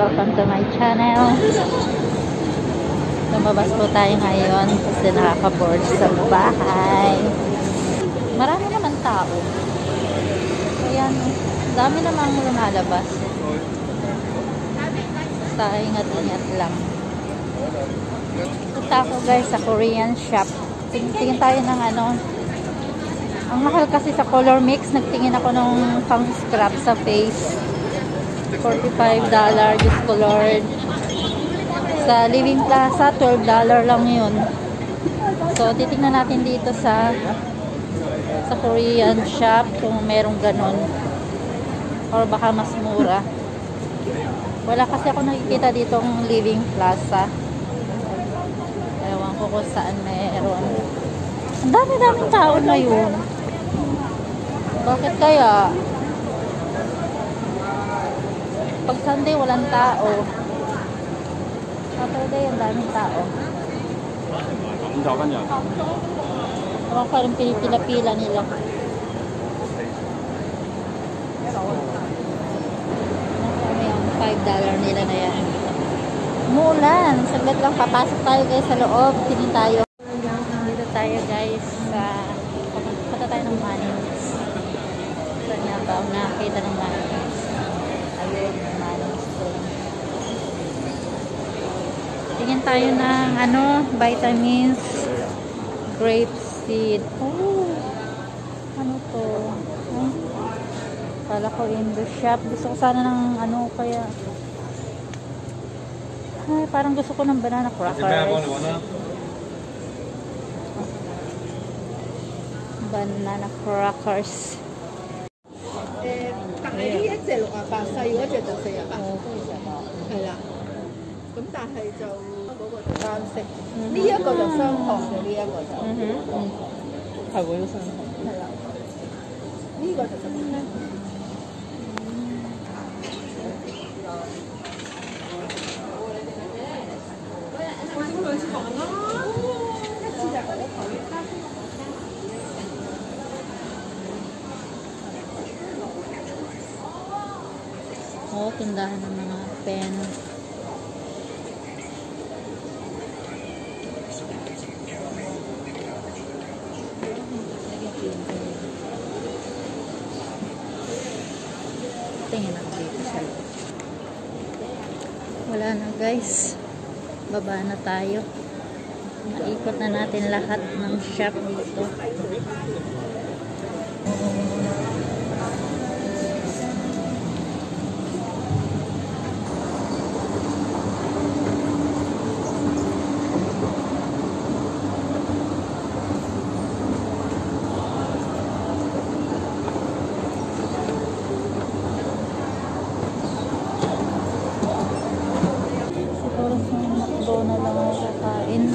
Welcome to my channel. Lumabas po tayo ngayon kasi nakaka-board sa bahay. Marami naman tao. Ayan, dami namang lumalabas. Basta ingat-ingat lang. Punta ako guys sa Korean shop. Tingin tayo ng ano. Ang mahal kasi sa color mix. Nagtingin ako ng pang scrub sa face. $45 discolored. Sa Living Plaza, $12 lang yun. So, titignan natin dito sa Korean shop kung merong ganun. Or baka mas mura. Wala kasi ako nakikita dito ng Living Plaza. Ewan ko kung saan meron. Ang dami-daming tao na yun. Bakit kaya? Pag Sunday, walang tao. Saturday, ang daming tao. Ewan ko rin pinipila-pila nila. May ang $5 nila na yan. Umuulan. Saglit lang, papasok tayo guys sa loob. Tingin tayo. Dito tayo guys sa punta tayo ng Manny's. Saan nga ba ang nakakita ng Manny's? Ayun, Manny's to. Tingin tayo ng ano, vitamins, grape seed. Oh, ano to? Kala ko in the shop. Gusto ko sana ng ano kaya. Ay, parang gusto ko ng banana crackers. Banana crackers. 但係呢一隻68細嗰隻就48，係啦。咁但係就嗰個就單色，呢一個就雙糖嘅，呢一個就係會雙糖，係啦。呢個就15蚊。我整兩次糖啦，一次就我頭。 Oh, tindahan ng mga pen. Tingnan natin dito sa loob. Wala na guys. Baba na tayo. Naikot na natin lahat ng shop dito. Na lang ako kakain.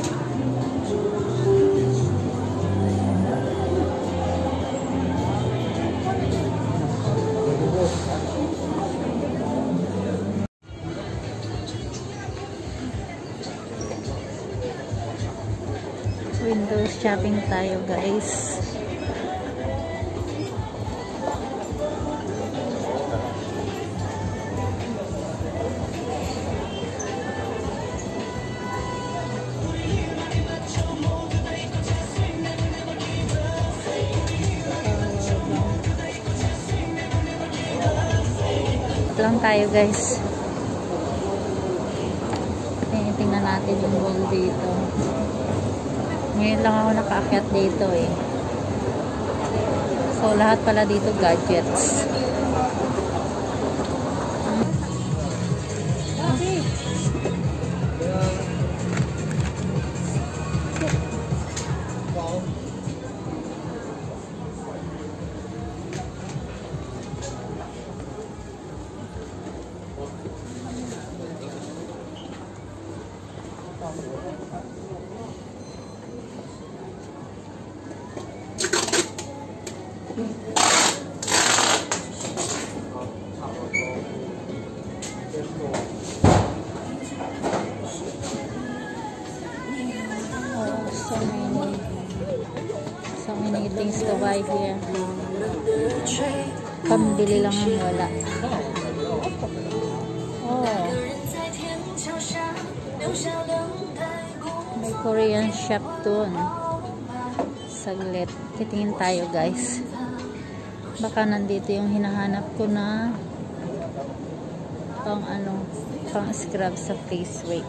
Window shopping tayo guys. Lang tayo guys. Tingnan natin yung wall dito. Ngayon lang ako nakaakyat dito eh. So lahat pala dito gadgets. So many things to buy here. Pambili lang ang wala. Oh. May Korean shop dun. Saglit. Titingin tayo guys. Baka nandito yung hinahanap ko na pang scrub sa face. Wait.